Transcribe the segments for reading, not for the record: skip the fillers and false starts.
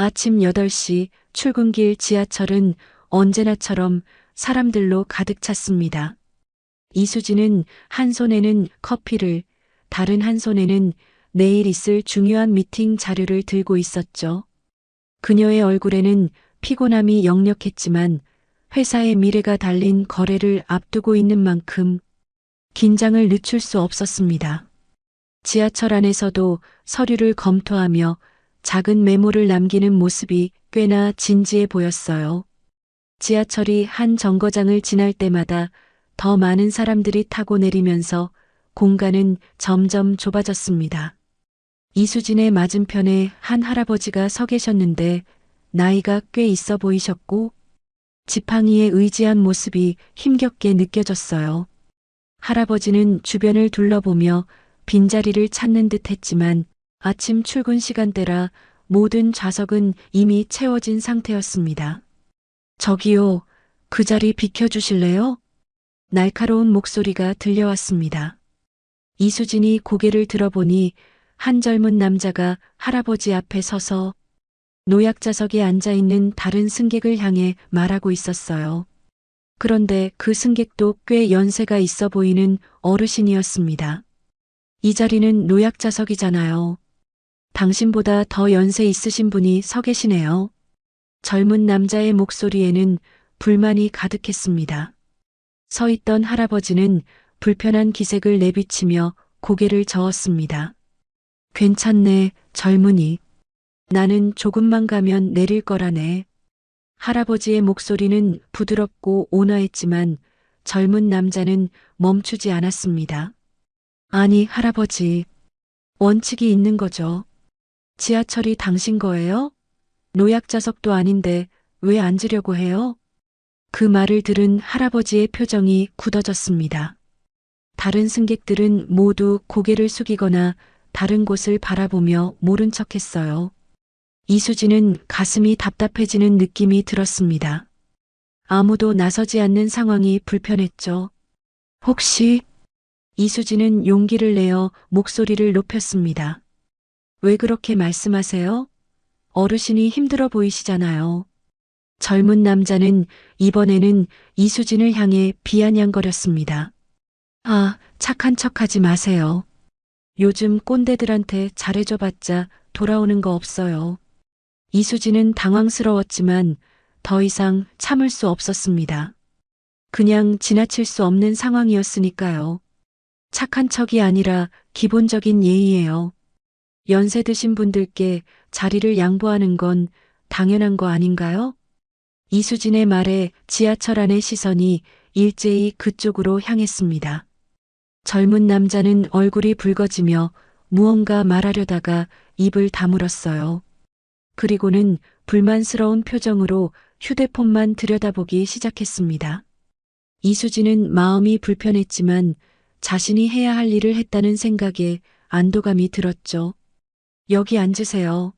아침 8시 출근길 지하철은 언제나처럼 사람들로 가득 찼습니다. 이수진은 한 손에는 커피를, 다른 한 손에는 내일 있을 중요한 미팅 자료를 들고 있었죠. 그녀의 얼굴에는 피곤함이 역력했지만 회사의 미래가 달린 거래를 앞두고 있는 만큼 긴장을 늦출 수 없었습니다. 지하철 안에서도 서류를 검토하며 작은 메모를 남기는 모습이 꽤나 진지해 보였어요. 지하철이 한 정거장을 지날 때마다 더 많은 사람들이 타고 내리면서 공간은 점점 좁아졌습니다. 이수진의 맞은편에 한 할아버지가 서 계셨는데 나이가 꽤 있어 보이셨고 지팡이에 의지한 모습이 힘겹게 느껴졌어요. 할아버지는 주변을 둘러보며 빈자리를 찾는 듯 했지만 아침 출근 시간대라 모든 좌석은 이미 채워진 상태였습니다. 저기요, 그 자리 비켜주실래요? 날카로운 목소리가 들려왔습니다. 이수진이 고개를 들어보니 한 젊은 남자가 할아버지 앞에 서서 노약자석에 앉아있는 다른 승객을 향해 말하고 있었어요. 그런데 그 승객도 꽤 연세가 있어 보이는 어르신이었습니다. 이 자리는 노약자석이잖아요. 당신보다 더 연세 있으신 분이 서 계시네요. 젊은 남자의 목소리에는 불만이 가득했습니다. 서 있던 할아버지는 불편한 기색을 내비치며 고개를 저었습니다. 괜찮네, 젊은이. 나는 조금만 가면 내릴 거라네. 할아버지의 목소리는 부드럽고 온화했지만 젊은 남자는 멈추지 않았습니다. 아니, 할아버지. 원칙이 있는 거죠. 지하철이 당신 거예요? 노약자석도 아닌데 왜 앉으려고 해요? 그 말을 들은 할아버지의 표정이 굳어졌습니다. 다른 승객들은 모두 고개를 숙이거나 다른 곳을 바라보며 모른 척했어요. 이수진은 가슴이 답답해지는 느낌이 들었습니다. 아무도 나서지 않는 상황이 불편했죠. 혹시 이수진은 용기를 내어 목소리를 높였습니다. 왜 그렇게 말씀하세요? 어르신이 힘들어 보이시잖아요. 젊은 남자는 이번에는 이수진을 향해 비아냥거렸습니다. 아, 착한 척하지 마세요. 요즘 꼰대들한테 잘해줘봤자 돌아오는 거 없어요. 이수진은 당황스러웠지만 더 이상 참을 수 없었습니다. 그냥 지나칠 수 없는 상황이었으니까요. 착한 척이 아니라 기본적인 예의예요. 연세 드신 분들께 자리를 양보하는 건 당연한 거 아닌가요? 이수진의 말에 지하철 안의 시선이 일제히 그쪽으로 향했습니다. 젊은 남자는 얼굴이 붉어지며 무언가 말하려다가 입을 다물었어요. 그리고는 불만스러운 표정으로 휴대폰만 들여다보기 시작했습니다. 이수진은 마음이 불편했지만 자신이 해야 할 일을 했다는 생각에 안도감이 들었죠. 여기 앉으세요.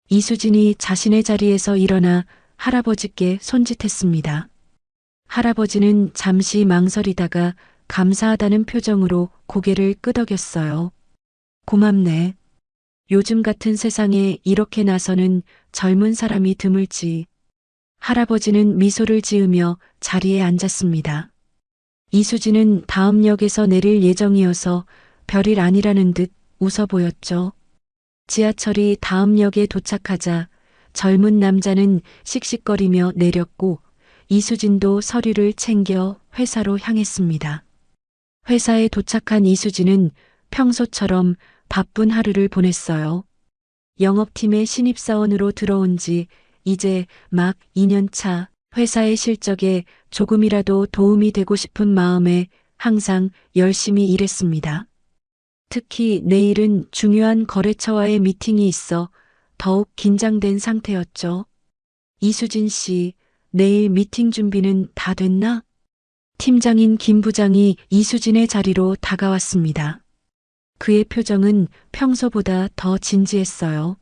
이수진이 자신의 자리에서 일어나 할아버지께 손짓했습니다. 할아버지는 잠시 망설이다가 감사하다는 표정으로 고개를 끄덕였어요. 고맙네. 요즘 같은 세상에 이렇게 나서는 젊은 사람이 드물지. 할아버지는 미소를 지으며 자리에 앉았습니다. 이수진은 다음 역에서 내릴 예정이어서 별일 아니라는 듯 웃어 보였죠. 지하철이 다음 역에 도착하자 젊은 남자는 씩씩거리며 내렸고 이수진도 서류를 챙겨 회사로 향했습니다. 회사에 도착한 이수진은 평소처럼 바쁜 하루를 보냈어요. 영업팀의 신입사원으로 들어온 지 이제 막 2년 차. 회사의 실적에 조금이라도 도움이 되고 싶은 마음에 항상 열심히 일했습니다. 특히 내일은 중요한 거래처와의 미팅이 있어 더욱 긴장된 상태였죠. 이수진 씨, 내일 미팅 준비는 다 됐나? 팀장인 김 부장이 이수진의 자리로 다가왔습니다. 그의 표정은 평소보다 더 진지했어요.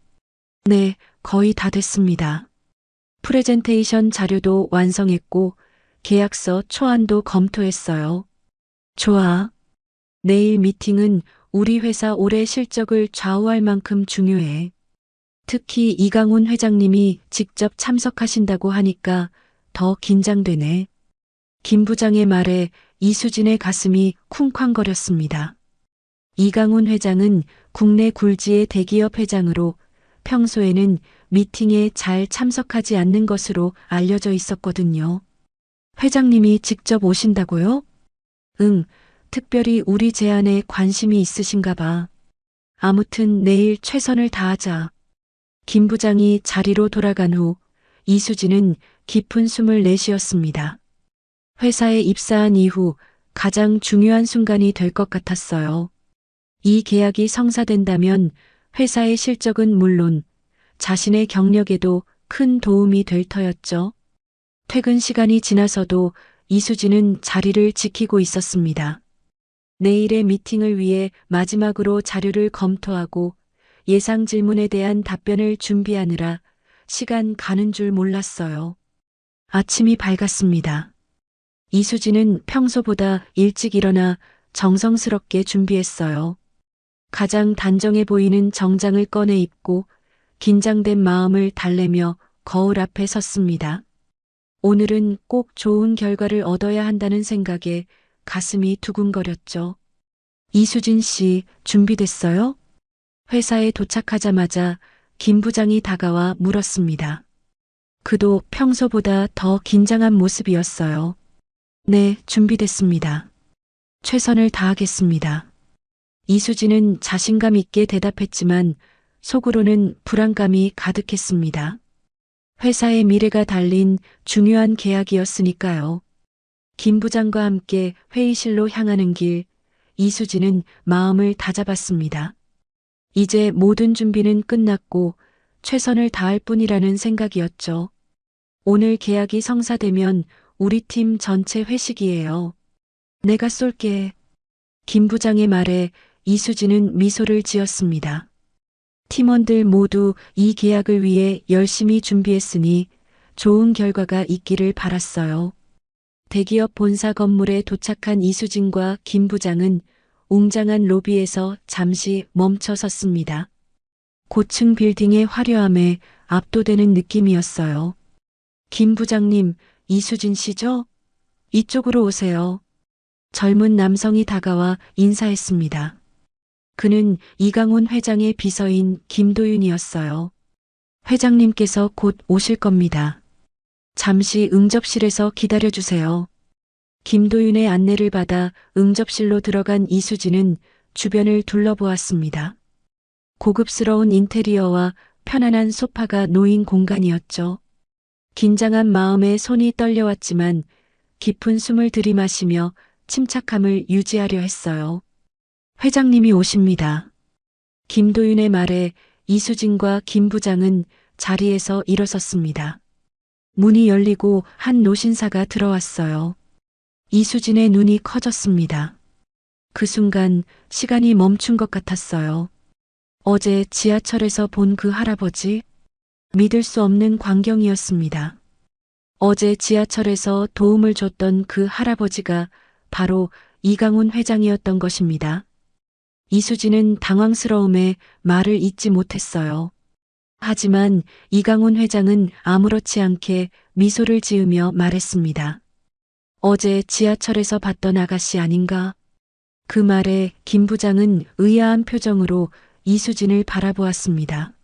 네, 거의 다 됐습니다. 프레젠테이션 자료도 완성했고 계약서 초안도 검토했어요. 좋아. 내일 미팅은 우리 회사 올해 실적을 좌우할 만큼 중요해. 특히 이강훈 회장님이 직접 참석하신다고 하니까 더 긴장되네. 김 부장의 말에 이수진의 가슴이 쿵쾅거렸습니다. 이강훈 회장은 국내 굴지의 대기업 회장으로 평소에는 미팅에 잘 참석하지 않는 것으로 알려져 있었거든요. 회장님이 직접 오신다고요? 응, 특별히 우리 제안에 관심이 있으신가 봐. 아무튼 내일 최선을 다하자. 김 부장이 자리로 돌아간 후 이수진은 깊은 숨을 내쉬었습니다. 회사에 입사한 이후 가장 중요한 순간이 될 것 같았어요. 이 계약이 성사된다면 회사의 실적은 물론 자신의 경력에도 큰 도움이 될 터였죠. 퇴근 시간이 지나서도 이수진은 자리를 지키고 있었습니다. 내일의 미팅을 위해 마지막으로 자료를 검토하고 예상 질문에 대한 답변을 준비하느라 시간 가는 줄 몰랐어요. 아침이 밝았습니다. 이수진은 평소보다 일찍 일어나 정성스럽게 준비했어요. 가장 단정해 보이는 정장을 꺼내 입고 긴장된 마음을 달래며 거울 앞에 섰습니다. 오늘은 꼭 좋은 결과를 얻어야 한다는 생각에 가슴이 두근거렸죠. 이수진 씨, 준비됐어요? 회사에 도착하자마자 김 부장이 다가와 물었습니다. 그도 평소보다 더 긴장한 모습이었어요. 네, 준비됐습니다. 최선을 다하겠습니다. 이수진은 자신감 있게 대답했지만 속으로는 불안감이 가득했습니다. 회사의 미래가 달린 중요한 계약이었으니까요. 김 부장과 함께 회의실로 향하는 길, 이수진은 마음을 다잡았습니다. 이제 모든 준비는 끝났고 최선을 다할 뿐이라는 생각이었죠. 오늘 계약이 성사되면 우리 팀 전체 회식이에요. 내가 쏠게. 김 부장의 말에 이수진은 미소를 지었습니다. 팀원들 모두 이 계약을 위해 열심히 준비했으니 좋은 결과가 있기를 바랐어요. 대기업 본사 건물에 도착한 이수진과 김 부장은 웅장한 로비에서 잠시 멈춰 섰습니다. 고층 빌딩의 화려함에 압도되는 느낌이었어요. 김 부장님, 이수진 씨죠? 이쪽으로 오세요. 젊은 남성이 다가와 인사했습니다. 그는 이강훈 회장의 비서인 김도윤이었어요. 회장님께서 곧 오실 겁니다. 잠시 응접실에서 기다려주세요. 김도윤의 안내를 받아 응접실로 들어간 이수진은 주변을 둘러보았습니다. 고급스러운 인테리어와 편안한 소파가 놓인 공간이었죠. 긴장한 마음에 손이 떨려왔지만 깊은 숨을 들이마시며 침착함을 유지하려 했어요. 회장님이 오십니다. 김도윤의 말에 이수진과 김 부장은 자리에서 일어섰습니다. 문이 열리고 한 노신사가 들어왔어요. 이수진의 눈이 커졌습니다. 그 순간 시간이 멈춘 것 같았어요. 어제 지하철에서 본 그 할아버지? 믿을 수 없는 광경이었습니다. 어제 지하철에서 도움을 줬던 그 할아버지가 바로 이강훈 회장이었던 것입니다. 이수진은 당황스러움에 말을 잇지 못했어요. 하지만 이강훈 회장은 아무렇지 않게 미소를 지으며 말했습니다. 어제 지하철에서 봤던 아가씨 아닌가? 그 말에 김 부장은 의아한 표정으로 이수진을 바라보았습니다.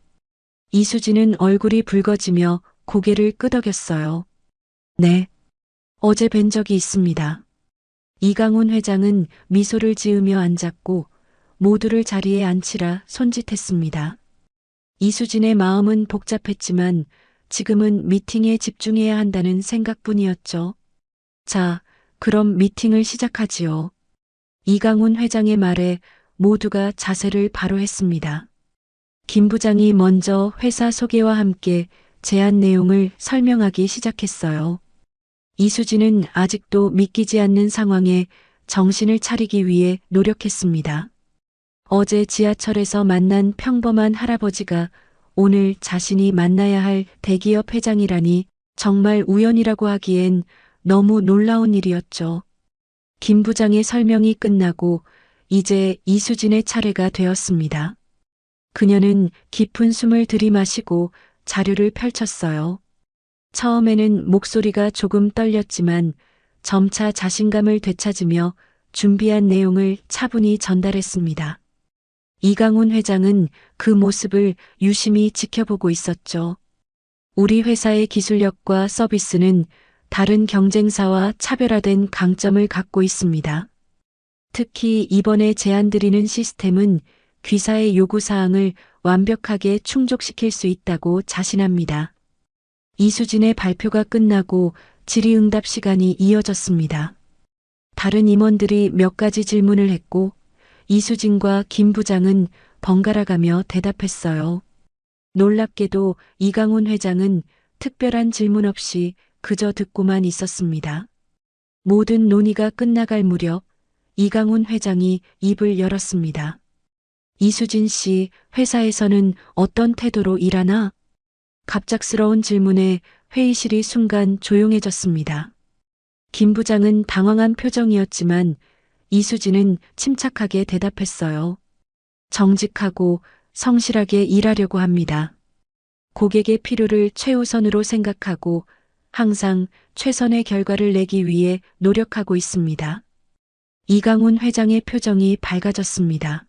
이수진은 얼굴이 붉어지며 고개를 끄덕였어요. 네, 어제 뵌 적이 있습니다. 이강훈 회장은 미소를 지으며 앉았고 모두를 자리에 앉히라 손짓했습니다. 이수진의 마음은 복잡했지만 지금은 미팅에 집중해야 한다는 생각뿐이었죠. 자, 그럼 미팅을 시작하지요. 이강훈 회장의 말에 모두가 자세를 바로 했습니다. 김 부장이 먼저 회사 소개와 함께 제안 내용을 설명하기 시작했어요. 이수진은 아직도 믿기지 않는 상황에 정신을 차리기 위해 노력했습니다. 어제 지하철에서 만난 평범한 할아버지가 오늘 자신이 만나야 할 대기업 회장이라니 정말 우연이라고 하기엔 너무 놀라운 일이었죠. 김 부장의 설명이 끝나고 이제 이수진의 차례가 되었습니다. 그녀는 깊은 숨을 들이마시고 자료를 펼쳤어요. 처음에는 목소리가 조금 떨렸지만 점차 자신감을 되찾으며 준비한 내용을 차분히 전달했습니다. 이강훈 회장은 그 모습을 유심히 지켜보고 있었죠. 우리 회사의 기술력과 서비스는 다른 경쟁사와 차별화된 강점을 갖고 있습니다. 특히 이번에 제안드리는 시스템은 귀사의 요구사항을 완벽하게 충족시킬 수 있다고 자신합니다. 이수진의 발표가 끝나고 질의응답 시간이 이어졌습니다. 다른 임원들이 몇 가지 질문을 했고 이수진과 김 부장은 번갈아가며 대답했어요. 놀랍게도 이강훈 회장은 특별한 질문 없이 그저 듣고만 있었습니다. 모든 논의가 끝나갈 무렵 이강훈 회장이 입을 열었습니다. 이수진 씨, 회사에서는 어떤 태도로 일하나? 갑작스러운 질문에 회의실이 순간 조용해졌습니다. 김 부장은 당황한 표정이었지만 이수진은 침착하게 대답했어요. 정직하고 성실하게 일하려고 합니다. 고객의 필요를 최우선으로 생각하고 항상 최선의 결과를 내기 위해 노력하고 있습니다. 이강훈 회장의 표정이 밝아졌습니다.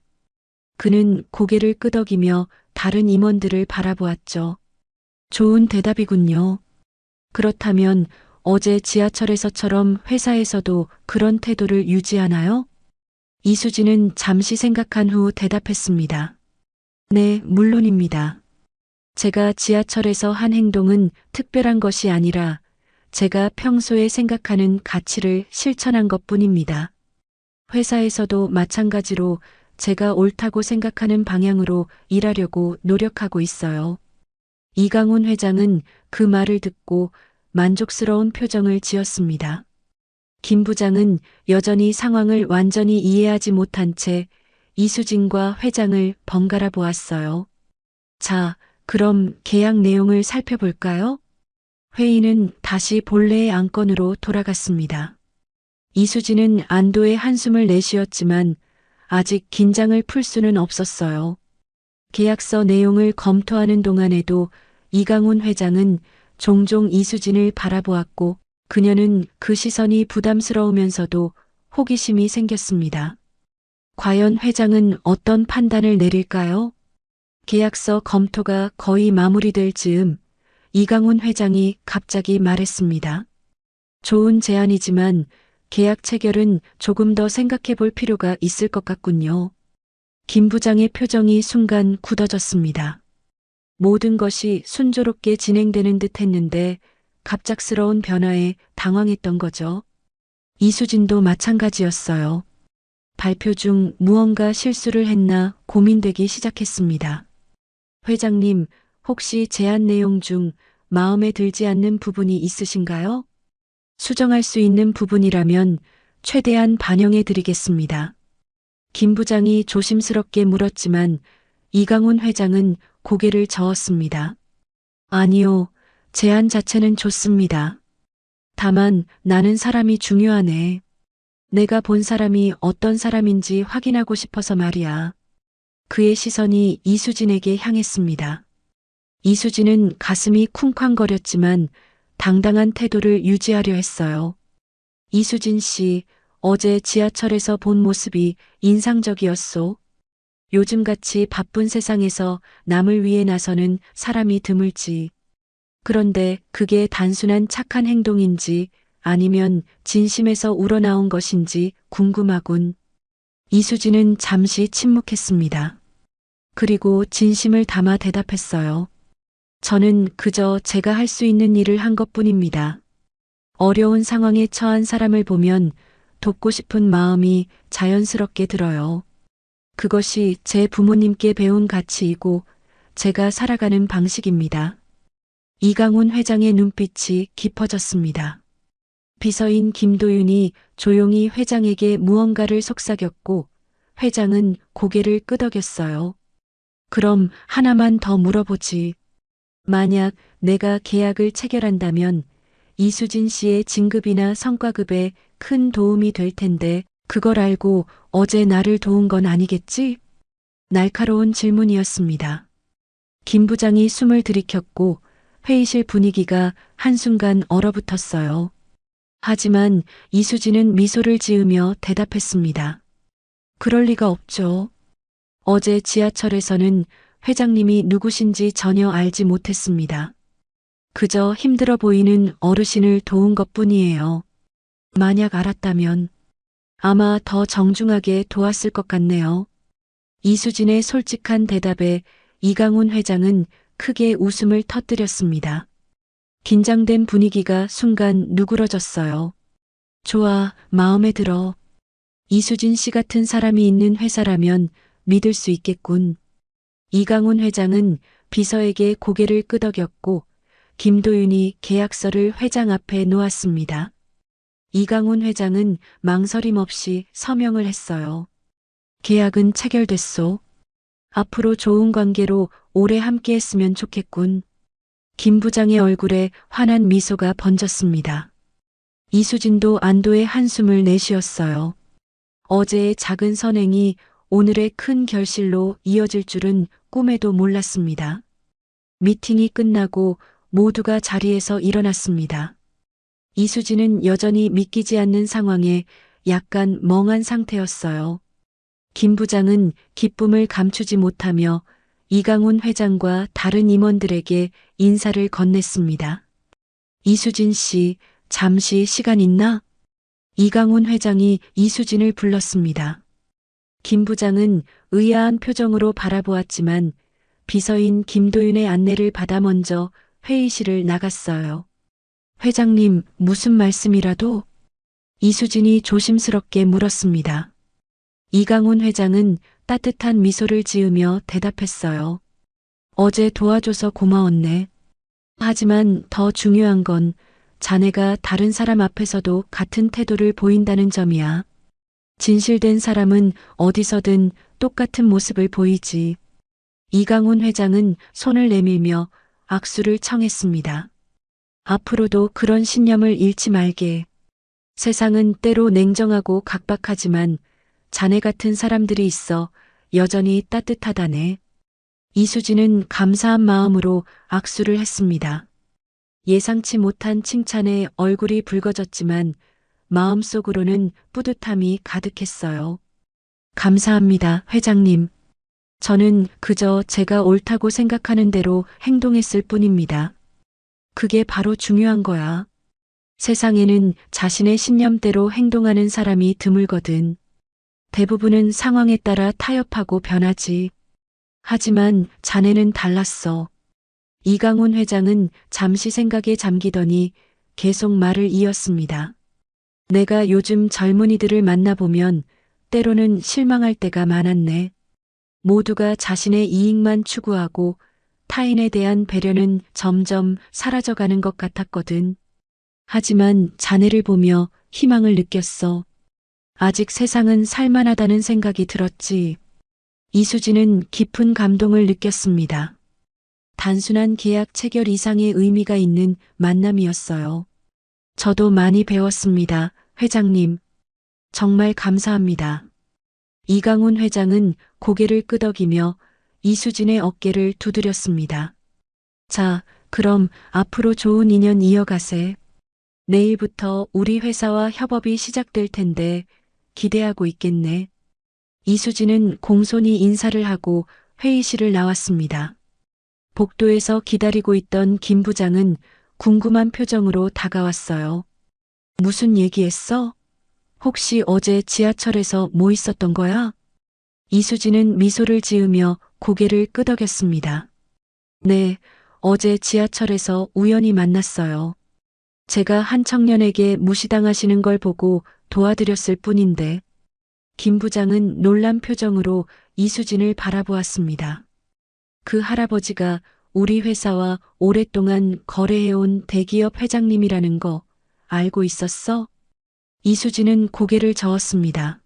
그는 고개를 끄덕이며 다른 임원들을 바라보았죠. 좋은 대답이군요. 그렇다면 어제 지하철에서처럼 회사에서도 그런 태도를 유지하나요? 이수진은 잠시 생각한 후 대답했습니다. 네, 물론입니다. 제가 지하철에서 한 행동은 특별한 것이 아니라 제가 평소에 생각하는 가치를 실천한 것뿐입니다. 회사에서도 마찬가지로 제가 옳다고 생각하는 방향으로 일하려고 노력하고 있어요. 이강훈 회장은 그 말을 듣고 만족스러운 표정을 지었습니다. 김 부장은 여전히 상황을 완전히 이해하지 못한 채 이수진과 회장을 번갈아 보았어요. 자, 그럼 계약 내용을 살펴볼까요? 회의는 다시 본래의 안건으로 돌아갔습니다. 이수진은 안도의 한숨을 내쉬었지만 아직 긴장을 풀 수는 없었어요. 계약서 내용을 검토하는 동안에도 이강훈 회장은 종종 이수진을 바라보았고 그녀는 그 시선이 부담스러우면서도 호기심이 생겼습니다. 과연 회장은 어떤 판단을 내릴까요? 계약서 검토가 거의 마무리될 즈음 이강훈 회장이 갑자기 말했습니다. 좋은 제안이지만 계약 체결은 조금 더 생각해 볼 필요가 있을 것 같군요. 김 부장의 표정이 순간 굳어졌습니다. 모든 것이 순조롭게 진행되는 듯 했는데 갑작스러운 변화에 당황했던 거죠. 이수진도 마찬가지였어요. 발표 중 무언가 실수를 했나 고민되기 시작했습니다. 회장님, 혹시 제안 내용 중 마음에 들지 않는 부분이 있으신가요? 수정할 수 있는 부분이라면 최대한 반영해 드리겠습니다. 김 부장이 조심스럽게 물었지만 이강훈 회장은 고개를 저었습니다. 아니요, 제안 자체는 좋습니다. 다만 나는 사람이 중요하네. 내가 본 사람이 어떤 사람인지 확인하고 싶어서 말이야. 그의 시선이 이수진에게 향했습니다. 이수진은 가슴이 쿵쾅거렸지만 당당한 태도를 유지하려 했어요. 이수진 씨, 어제 지하철에서 본 모습이 인상적이었소. 요즘같이 바쁜 세상에서 남을 위해 나서는 사람이 드물지. 그런데 그게 단순한 착한 행동인지 아니면 진심에서 우러나온 것인지 궁금하군. 이수진은 잠시 침묵했습니다. 그리고 진심을 담아 대답했어요. 저는 그저 제가 할 수 있는 일을 한 것뿐입니다. 어려운 상황에 처한 사람을 보면 돕고 싶은 마음이 자연스럽게 들어요. 그것이 제 부모님께 배운 가치이고 제가 살아가는 방식입니다. 이강훈 회장의 눈빛이 깊어졌습니다. 비서인 김도윤이 조용히 회장에게 무언가를 속삭였고 회장은 고개를 끄덕였어요. 그럼 하나만 더 물어보지. 만약 내가 계약을 체결한다면 이수진 씨의 진급이나 성과급에 큰 도움이 될 텐데 그걸 알고 어제 나를 도운 건 아니겠지? 날카로운 질문이었습니다. 김 부장이 숨을 들이켰고 회의실 분위기가 한순간 얼어붙었어요. 하지만 이수진은 미소를 지으며 대답했습니다. 그럴 리가 없죠. 어제 지하철에서는 회장님이 누구신지 전혀 알지 못했습니다. 그저 힘들어 보이는 어르신을 도운 것뿐이에요. 만약 알았다면 아마 더 정중하게 도왔을 것 같네요. 이수진의 솔직한 대답에 이강훈 회장은 크게 웃음을 터뜨렸습니다. 긴장된 분위기가 순간 누그러졌어요. 좋아, 마음에 들어. 이수진 씨 같은 사람이 있는 회사라면 믿을 수 있겠군. 이강훈 회장은 비서에게 고개를 끄덕였고 김도윤이 계약서를 회장 앞에 놓았습니다. 이강훈 회장은 망설임 없이 서명을 했어요. 계약은 체결됐소. 앞으로 좋은 관계로 오래 함께했으면 좋겠군. 김 부장의 얼굴에 환한 미소가 번졌습니다. 이수진도 안도의 한숨을 내쉬었어요. 어제의 작은 선행이 오늘의 큰 결실로 이어질 줄은 꿈에도 몰랐습니다. 미팅이 끝나고 모두가 자리에서 일어났습니다. 이수진은 여전히 믿기지 않는 상황에 약간 멍한 상태였어요. 김 부장은 기쁨을 감추지 못하며 이강훈 회장과 다른 임원들에게 인사를 건넸습니다. 이수진 씨, 잠시 시간 있나? 이강훈 회장이 이수진을 불렀습니다. 김 부장은 의아한 표정으로 바라보았지만 비서인 김도윤의 안내를 받아 먼저 회의실을 나갔어요. 회장님, 무슨 말씀이라도? 이수진이 조심스럽게 물었습니다. 이강훈 회장은 따뜻한 미소를 지으며 대답했어요. 어제 도와줘서 고마웠네. 하지만 더 중요한 건 자네가 다른 사람 앞에서도 같은 태도를 보인다는 점이야. 진실된 사람은 어디서든 똑같은 모습을 보이지. 이강훈 회장은 손을 내밀며 악수를 청했습니다. 앞으로도 그런 신념을 잃지 말게. 세상은 때로 냉정하고 각박하지만 자네 같은 사람들이 있어 여전히 따뜻하다네. 이수진은 감사한 마음으로 악수를 했습니다. 예상치 못한 칭찬에 얼굴이 붉어졌지만 마음속으로는 뿌듯함이 가득했어요. 감사합니다, 회장님. 저는 그저 제가 옳다고 생각하는 대로 행동했을 뿐입니다. 그게 바로 중요한 거야. 세상에는 자신의 신념대로 행동하는 사람이 드물거든. 대부분은 상황에 따라 타협하고 변하지. 하지만 자네는 달랐어. 이강훈 회장은 잠시 생각에 잠기더니 계속 말을 이었습니다. 내가 요즘 젊은이들을 만나보면 때로는 실망할 때가 많았네. 모두가 자신의 이익만 추구하고 타인에 대한 배려는 점점 사라져가는 것 같았거든. 하지만 자네를 보며 희망을 느꼈어. 아직 세상은 살만하다는 생각이 들었지. 이수진은 깊은 감동을 느꼈습니다. 단순한 계약 체결 이상의 의미가 있는 만남이었어요. 저도 많이 배웠습니다, 회장님. 정말 감사합니다. 이강훈 회장은 고개를 끄덕이며 이수진의 어깨를 두드렸습니다. 자, 그럼 앞으로 좋은 인연 이어가세. 내일부터 우리 회사와 협업이 시작될 텐데 기대하고 있겠네. 이수진은 공손히 인사를 하고 회의실을 나왔습니다. 복도에서 기다리고 있던 김 부장은 궁금한 표정으로 다가왔어요. 무슨 얘기했어? 혹시 어제 지하철에서 뭐 있었던 거야? 이수진은 미소를 지으며 고개를 끄덕였습니다. 네, 어제 지하철에서 우연히 만났어요. 제가 한 청년에게 무시당하시는 걸 보고 도와드렸을 뿐인데. 김 부장은 놀란 표정으로 이수진을 바라보았습니다. 그 할아버지가 우리 회사와 오랫동안 거래해온 대기업 회장님이라는 거 알고 있었어? 이수진은 고개를 저었습니다.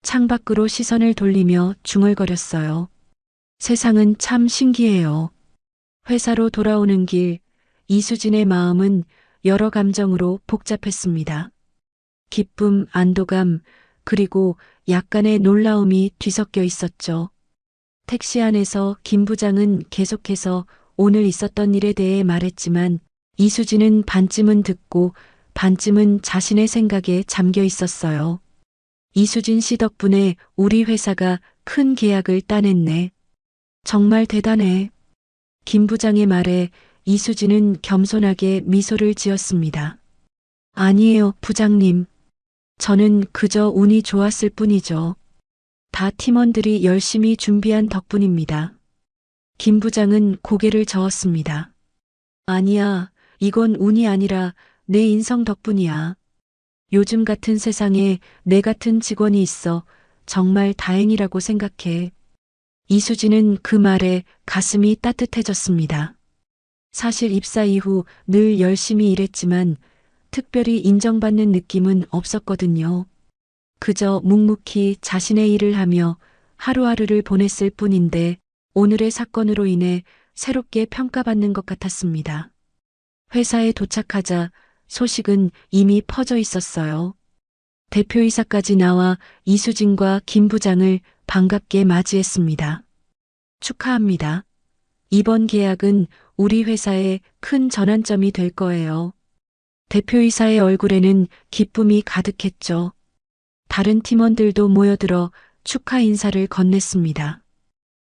창밖으로 시선을 돌리며 중얼거렸어요. 세상은 참 신기해요. 회사로 돌아오는 길, 이수진의 마음은 여러 감정으로 복잡했습니다. 기쁨, 안도감, 그리고 약간의 놀라움이 뒤섞여 있었죠. 택시 안에서 김 부장은 계속해서 오늘 있었던 일에 대해 말했지만 이수진은 반쯤은 듣고 반쯤은 자신의 생각에 잠겨 있었어요. 이수진 씨 덕분에 우리 회사가 큰 계약을 따냈네. 정말 대단해. 김 부장의 말에 이수진은 겸손하게 미소를 지었습니다. 아니에요, 부장님. 저는 그저 운이 좋았을 뿐이죠. 다 팀원들이 열심히 준비한 덕분입니다. 김 부장은 고개를 저었습니다. 아니야, 이건 운이 아니라 내 인성 덕분이야. 요즘 같은 세상에 내 같은 직원이 있어 정말 다행이라고 생각해. 이수진은 그 말에 가슴이 따뜻해졌습니다. 사실 입사 이후 늘 열심히 일했지만 특별히 인정받는 느낌은 없었거든요. 그저 묵묵히 자신의 일을 하며 하루하루를 보냈을 뿐인데 오늘의 사건으로 인해 새롭게 평가받는 것 같았습니다. 회사에 도착하자 소식은 이미 퍼져 있었어요. 대표이사까지 나와 이수진과 김 부장을 반갑게 맞이했습니다. 축하합니다. 이번 계약은 우리 회사의 큰 전환점이 될 거예요. 대표이사의 얼굴에는 기쁨이 가득했죠. 다른 팀원들도 모여들어 축하 인사를 건넸습니다.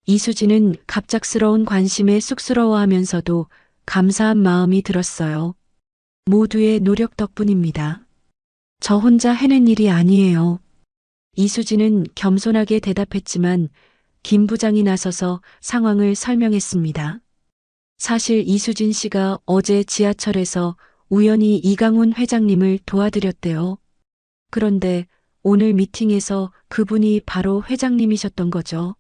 이수진은 갑작스러운 관심에 쑥스러워하면서도 감사한 마음이 들었어요. 모두의 노력 덕분입니다. 저 혼자 해낸 일이 아니에요. 이수진은 겸손하게 대답했지만 김 부장이 나서서 상황을 설명했습니다. 사실 이수진 씨가 어제 지하철에서 우연히 이강훈 회장님을 도와드렸대요. 그런데 오늘 미팅에서 그분이 바로 회장님이셨던 거죠.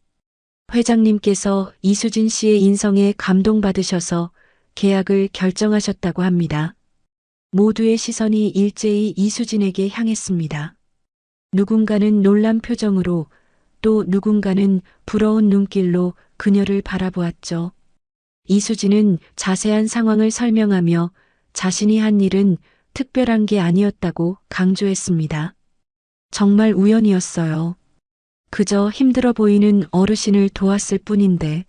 회장님께서 이수진 씨의 인성에 감동받으셔서 계약을 결정하셨다고 합니다. 모두의 시선이 일제히 이수진에게 향했습니다. 누군가는 놀란 표정으로 또 누군가는 부러운 눈길로 그녀를 바라보았죠. 이수진은 자세한 상황을 설명하며 자신이 한 일은 특별한 게 아니었다고 강조했습니다. 정말 우연이었어요. 그저 힘들어 보이는 어르신을 도왔을 뿐인데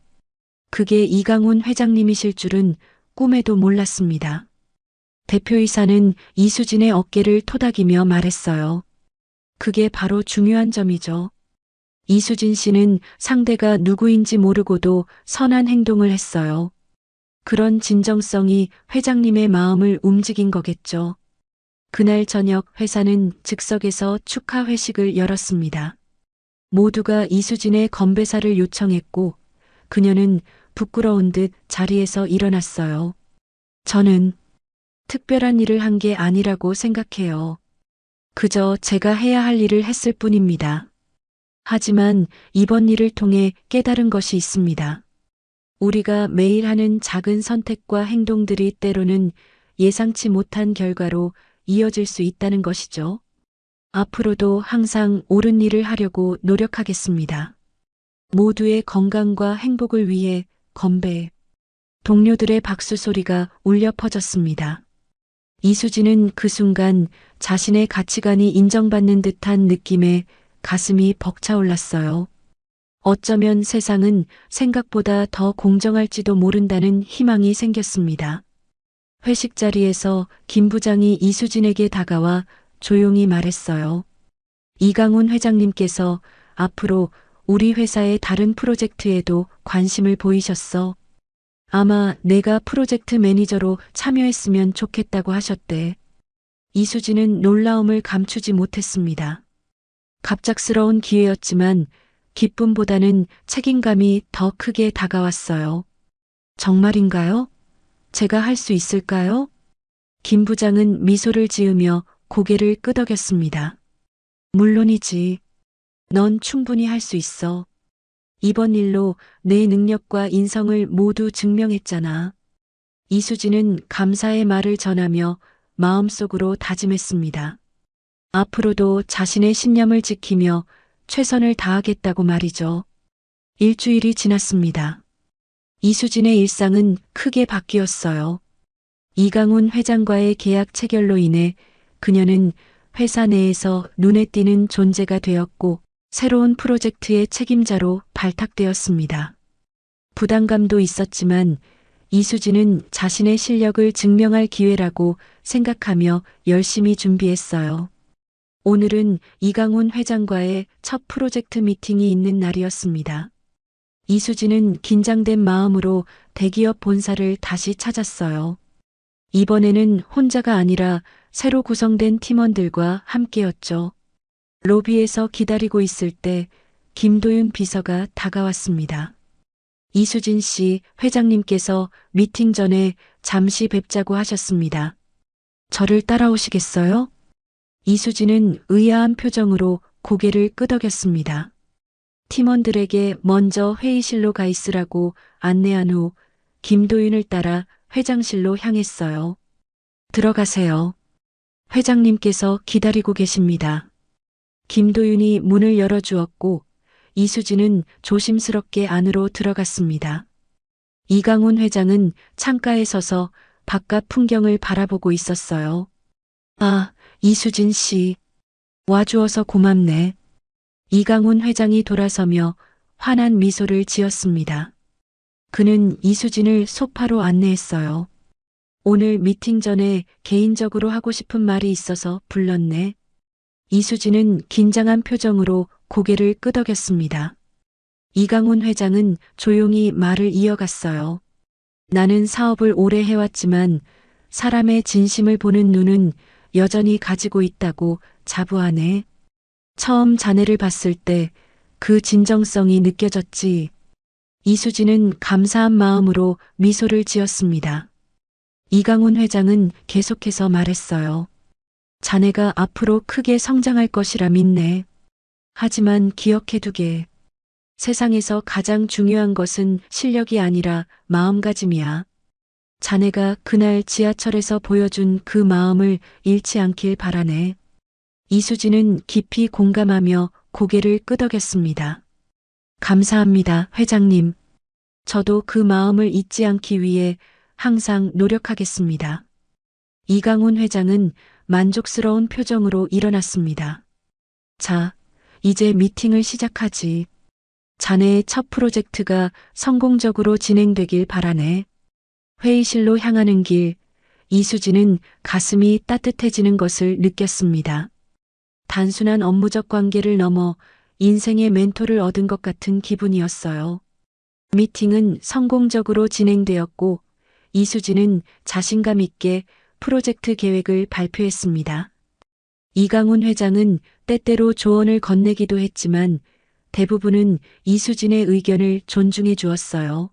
그게 이강훈 회장님이실 줄은 꿈에도 몰랐습니다. 대표이사는 이수진의 어깨를 토닥이며 말했어요. 그게 바로 중요한 점이죠. 이수진 씨는 상대가 누구인지 모르고도 선한 행동을 했어요. 그런 진정성이 회장님의 마음을 움직인 거겠죠. 그날 저녁 회사는 즉석에서 축하 회식을 열었습니다. 모두가 이수진의 건배사를 요청했고 그녀는 부끄러운 듯 자리에서 일어났어요. 저는 특별한 일을 한 게 아니라고 생각해요. 그저 제가 해야 할 일을 했을 뿐입니다. 하지만 이번 일을 통해 깨달은 것이 있습니다. 우리가 매일 하는 작은 선택과 행동들이 때로는 예상치 못한 결과로 이어질 수 있다는 것이죠. 앞으로도 항상 옳은 일을 하려고 노력하겠습니다. 모두의 건강과 행복을 위해 건배. 동료들의 박수 소리가 울려 퍼졌습니다. 이수진은 그 순간 자신의 가치관이 인정받는 듯한 느낌에 가슴이 벅차올랐어요. 어쩌면 세상은 생각보다 더 공정할지도 모른다는 희망이 생겼습니다. 회식 자리에서 김 부장이 이수진에게 다가와 조용히 말했어요. 이강훈 회장님께서 앞으로 우리 회사의 다른 프로젝트에도 관심을 보이셨어. 아마 내가 프로젝트 매니저로 참여했으면 좋겠다고 하셨대. 이수진은 놀라움을 감추지 못했습니다. 갑작스러운 기회였지만 기쁨보다는 책임감이 더 크게 다가왔어요. 정말인가요? 제가 할 수 있을까요? 김 부장은 미소를 지으며 고개를 끄덕였습니다. 물론이지. 넌 충분히 할 수 있어. 이번 일로 내 능력과 인성을 모두 증명했잖아. 이수진은 감사의 말을 전하며 마음속으로 다짐했습니다. 앞으로도 자신의 신념을 지키며 최선을 다하겠다고 말이죠. 일주일이 지났습니다. 이수진의 일상은 크게 바뀌었어요. 이강훈 회장과의 계약 체결로 인해 그녀는 회사 내에서 눈에 띄는 존재가 되었고 새로운 프로젝트의 책임자로 발탁되었습니다. 부담감도 있었지만 이수진은 자신의 실력을 증명할 기회라고 생각하며 열심히 준비했어요. 오늘은 이강훈 회장과의 첫 프로젝트 미팅이 있는 날이었습니다. 이수진은 긴장된 마음으로 대기업 본사를 다시 찾았어요. 이번에는 혼자가 아니라 새로 구성된 팀원들과 함께였죠. 로비에서 기다리고 있을 때 김도윤 비서가 다가왔습니다. 이수진 씨, 회장님께서 미팅 전에 잠시 뵙자고 하셨습니다. 저를 따라오시겠어요? 이수진은 의아한 표정으로 고개를 끄덕였습니다. 팀원들에게 먼저 회의실로 가 있으라고 안내한 후 김도윤을 따라 회장실로 향했어요. 들어가세요. 회장님께서 기다리고 계십니다. 김도윤이 문을 열어주었고 이수진은 조심스럽게 안으로 들어갔습니다. 이강훈 회장은 창가에 서서 바깥 풍경을 바라보고 있었어요. 아, 이수진 씨. 와주어서 고맙네. 이강훈 회장이 돌아서며 환한 미소를 지었습니다. 그는 이수진을 소파로 안내했어요. 오늘 미팅 전에 개인적으로 하고 싶은 말이 있어서 불렀네. 이수진은 긴장한 표정으로 고개를 끄덕였습니다. 이강훈 회장은 조용히 말을 이어갔어요. 나는 사업을 오래 해왔지만 사람의 진심을 보는 눈은 여전히 가지고 있다고 자부하네. 처음 자네를 봤을 때 그 진정성이 느껴졌지. 이수진은 감사한 마음으로 미소를 지었습니다. 이강훈 회장은 계속해서 말했어요. 자네가 앞으로 크게 성장할 것이라 믿네. 하지만 기억해두게. 세상에서 가장 중요한 것은 실력이 아니라 마음가짐이야. 자네가 그날 지하철에서 보여준 그 마음을 잃지 않길 바라네. 이수진은 깊이 공감하며 고개를 끄덕였습니다. 감사합니다, 회장님. 저도 그 마음을 잊지 않기 위해 항상 노력하겠습니다. 이강훈 회장은 만족스러운 표정으로 일어났습니다. 자, 이제 미팅을 시작하지. 자네의 첫 프로젝트가 성공적으로 진행되길 바라네. 회의실로 향하는 길, 이수진은 가슴이 따뜻해지는 것을 느꼈습니다. 단순한 업무적 관계를 넘어 인생의 멘토를 얻은 것 같은 기분이었어요. 미팅은 성공적으로 진행되었고 이수진은 자신감 있게 프로젝트 계획을 발표했습니다. 이강훈 회장은 때때로 조언을 건네기도 했지만 대부분은 이수진의 의견을 존중해 주었어요.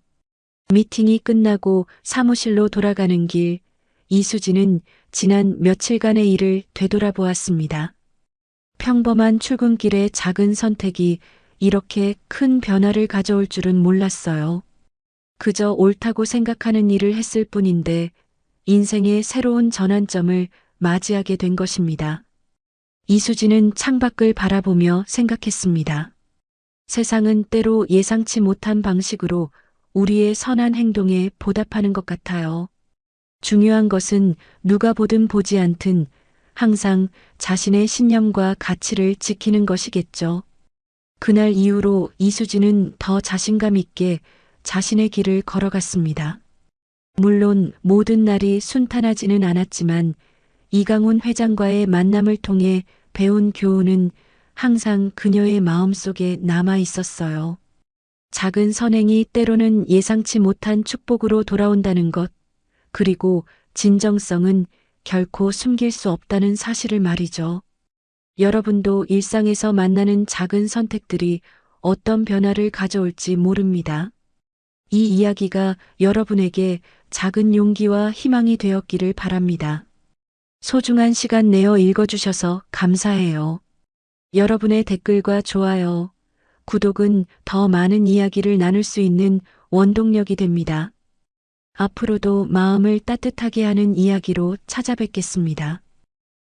미팅이 끝나고 사무실로 돌아가는 길, 이수진은 지난 며칠간의 일을 되돌아보았습니다. 평범한 출근길의 작은 선택이 이렇게 큰 변화를 가져올 줄은 몰랐어요. 그저 옳다고 생각하는 일을 했을 뿐인데 인생의 새로운 전환점을 맞이하게 된 것입니다. 이수진은 창밖을 바라보며 생각했습니다. 세상은 때로 예상치 못한 방식으로 우리의 선한 행동에 보답하는 것 같아요. 중요한 것은 누가 보든 보지 않든 항상 자신의 신념과 가치를 지키는 것이겠죠. 그날 이후로 이수진은 더 자신감 있게 자신의 길을 걸어갔습니다. 물론 모든 날이 순탄하지는 않았지만 이강훈 회장과의 만남을 통해 배운 교훈은 항상 그녀의 마음속에 남아 있었어요. 작은 선행이 때로는 예상치 못한 축복으로 돌아온다는 것, 그리고 진정성은 결코 숨길 수 없다는 사실을 말이죠. 여러분도 일상에서 만나는 작은 선택들이 어떤 변화를 가져올지 모릅니다. 이 이야기가 여러분에게 작은 용기와 희망이 되었기를 바랍니다. 소중한 시간 내어 읽어주셔서 감사해요. 여러분의 댓글과 좋아요, 구독은 더 많은 이야기를 나눌 수 있는 원동력이 됩니다. 앞으로도 마음을 따뜻하게 하는 이야기로 찾아뵙겠습니다.